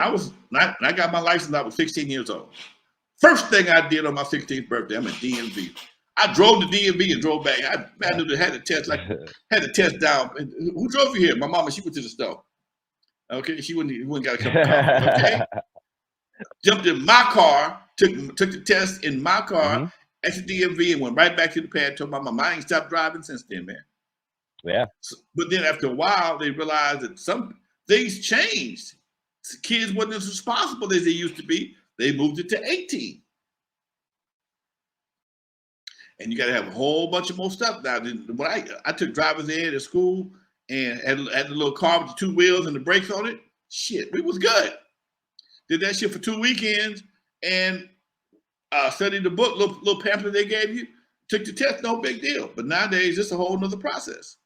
I got my license. I was 16 years old. First thing I did on my 16th birthday, I'm at DMV. I drove to DMV and drove back. I knew had to test had to test down. Who drove you here? My mama. She went to the store. Okay, she wouldn't got a cup of coffee. Okay, jumped in my car, took the test in my car, at the DMV, and went right back to the pad. Told my mama I ain't stopped driving since then, man. Yeah. So, but then after a while, they realized that some things changed. Kids wasn't as responsible as they used to be. They moved it to 18. And you got to have a whole bunch of more stuff now. When I took driver's ed at school and had the little car with the 2 wheels and the brakes on it, shit, we was good. Did that shit for 2 weekends and studied the book, little pamphlet they gave you, took the test, no big deal. But nowadays, it's a whole nother process.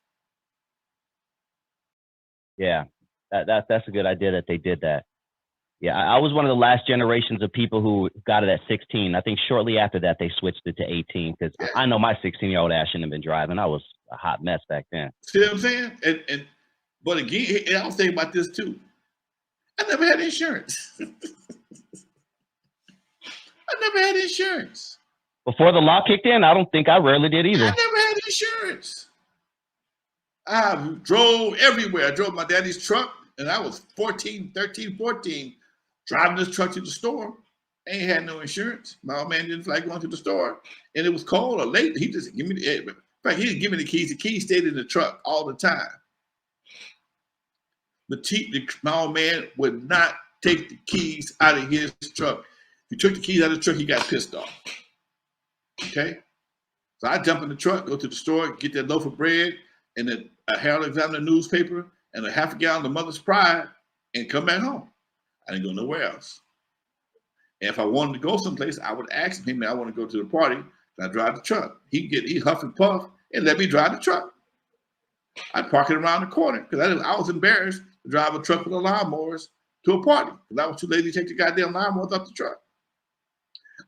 Yeah, that's a good idea that they did that. Yeah, I was one of the last generations of people who got it at 16. I think shortly after that, they switched it to 18 because I know my 16-year-old ass shouldn't have been driving. I was a hot mess back then. See what I'm saying? But again, I was thinking about this too. I never had insurance. I never had insurance. Before the law kicked in, I don't think I rarely did either. I never had insurance. I drove everywhere. I drove my daddy's truck, and I was 13, 14, driving this truck to the store. I ain't had no insurance. My old man didn't like going to the store, and it was cold or late. He just give me in fact, he didn't give me the keys. The keys stayed in the truck all the time. But my old man would not take the keys out of his truck. If he took the keys out of the truck, he got pissed off. Okay? So I jump in the truck, go to the store, get that loaf of bread, and then a Herald Examiner newspaper, and a half a gallon of Mother's Pride, and come back home. I didn't go nowhere else. And if I wanted to go someplace, I would ask him, hey, man, I want to go to the party. And I drive the truck. He huff and puff and let me drive the truck. I'd park it around the corner because I was embarrassed to drive a truck with the lawnmowers to a party because I was too lazy to take the goddamn lawnmowers off the truck.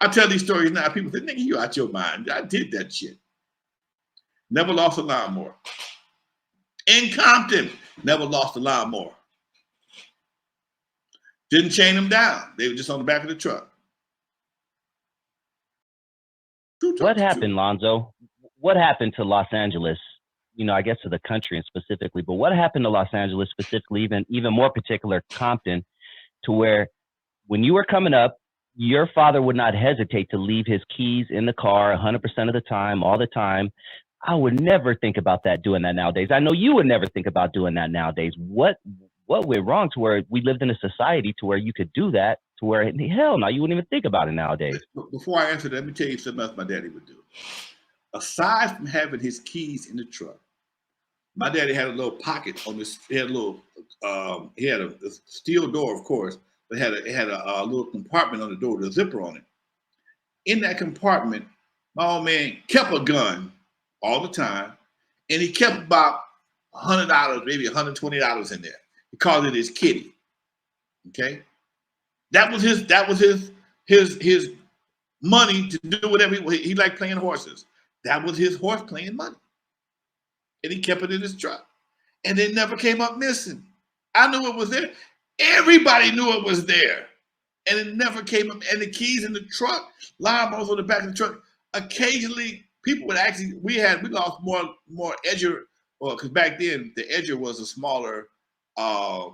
I tell these stories now. People say, nigga, you out your mind. I did that shit. Never lost a lawnmower. In Compton, never lost a lawnmower. Didn't chain them down. They were just on the back of the truck. What happened, Lonzo? What happened to Los Angeles? You know, I guess to the country and specifically, but what happened to Los Angeles specifically, even more particular Compton, to where when you were coming up, your father would not hesitate to leave his keys in the car 100% of the time, all the time. I would never think about doing that nowadays. I know you would never think about doing that nowadays. What went wrong to where we lived in a society to where you could do that, to where, hell no, you wouldn't even think about it nowadays? Before I answer that, let me tell you something else my daddy would do. Aside from having his keys in the truck, my daddy had a little pocket on this. He had a steel door, of course, but it had a little compartment on the door with a zipper on it. In that compartment, my old man kept a gun all the time, and he kept about $100, maybe $120 in there. He called it his kitty. Okay, that was his money to do whatever he liked playing horses. That was his horse playing money. And he kept it in his truck. And it never came up missing. I knew it was there. Everybody knew it was there. And it never came up. And the keys in the truck, lawnmowers on the back of the truck. Occasionally, people would actually, we lost more edger, because back then, the edger was a smaller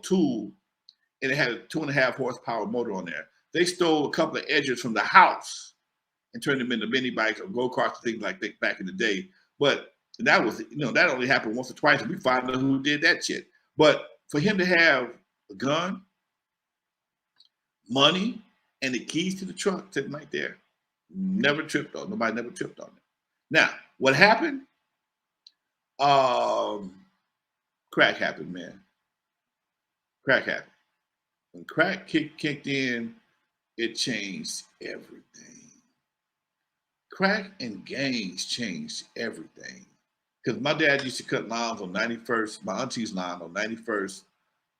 tool, and it had a 2.5 horsepower motor on there. They stole a couple of edgers from the house and turned them into mini bikes or go-karts, things like that back in the day. But that was, that only happened once or twice, and we found out who did that shit. But for him to have a gun, money, and the keys to the truck sitting right there, never tripped on. Nobody never tripped on it. Now, what happened? Crack happened, man. Crack happened. When crack kicked in, it changed everything. Crack and gangs changed everything. Because my dad used to cut lines on 91st, my auntie's line on 91st,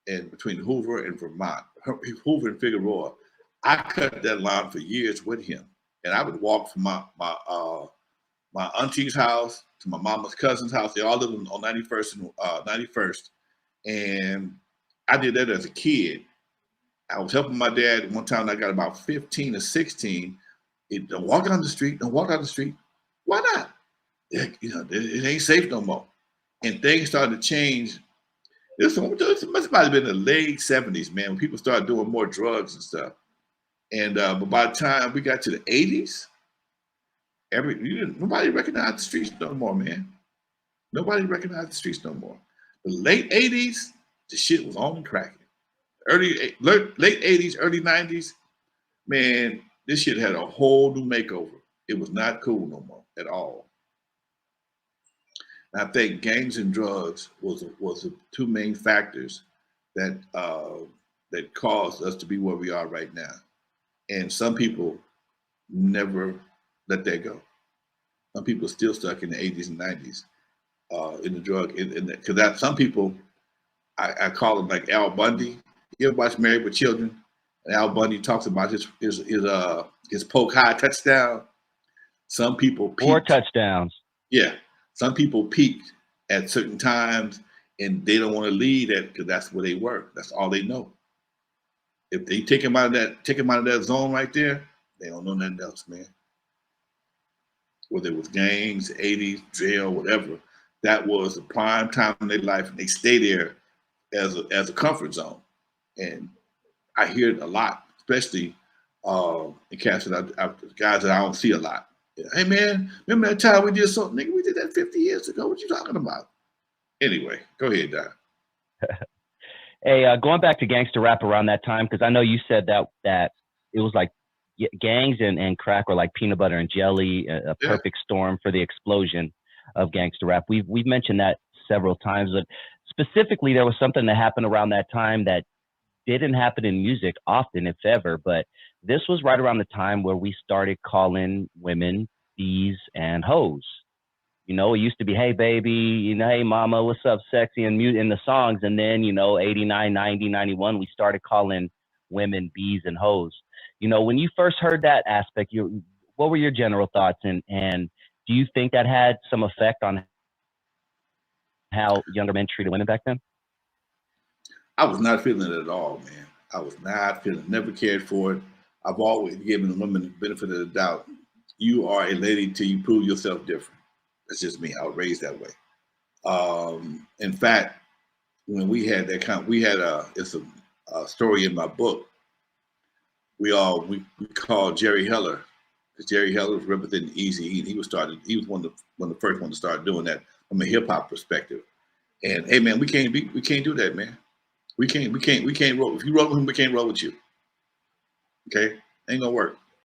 and between Hoover and Vermont, Hoover and Figueroa. I cut that line for years with him, and I would walk from my auntie's house to my mama's cousin's house. They all lived on 91st and 91st, and I did that as a kid. I was helping my dad one time. I got about 15 or 16. Don't walk down the street. Don't walk down the street. Why not? It ain't safe no more. And things started to change. This must have been the late 70s, man, when people started doing more drugs and stuff. And but by the time we got to the 80s, nobody recognized the streets no more, man. Nobody recognized the streets no more. The late 80s, the shit was on and cracking. Late 80s, early 90s, man, this shit had a whole new makeover. It was not cool no more at all. And I think gangs and drugs was the two main factors that that caused us to be where we are right now. And some people never let that go. Some people are still stuck in the 80s and 90s in the drug. Because some people, I call them like Al Bundy. You ever watch Married with Children? And Al Bundy talks about his poke high touchdown. Some people peaked. 4 touchdowns. Yeah. Some people peaked at certain times and they don't want to leave that because that's where they work. That's all they know. If they take them out of that zone right there, they don't know nothing else, man. Whether it was gangs, 80s, jail, whatever, that was the prime time in their life, and they stay there as a comfort zone. And I hear it a lot, especially in cats guys that I don't see a lot. Hey man, remember that time we did something? Nigga, we did that 50 years ago. What you talking about? Anyway, go ahead, Don. Hey, going back to gangster rap around that time, because I know you said that it was like gangs and crack were like peanut butter and jelly, a perfect storm for the explosion of gangster rap. We've mentioned that several times, but specifically there was something that happened around that time that didn't happen in music often, if ever, but this was right around the time where we started calling women bees and hoes. You know, it used to be, hey, baby, you know, hey, mama, what's up, sexy, and in the songs. And then, 89, 90, 91, we started calling women bees and hoes. You know, when you first heard that aspect, what were your general thoughts? And do you think that had some effect on how younger men treated women back then? I was not feeling it at all, man. I was not feeling it, never cared for it. I've always given the women the benefit of the doubt. You are a lady till you prove yourself different. That's just me. I was raised that way. In fact, when we had it's a story in my book. We called Jerry Heller, because Jerry Heller was representing Eazy E, and he was one of the first ones to start doing that from a hip hop perspective. And hey, man, we can't do that, man. We can't roll. If you roll with him, we can't roll with you. Okay, ain't gonna work.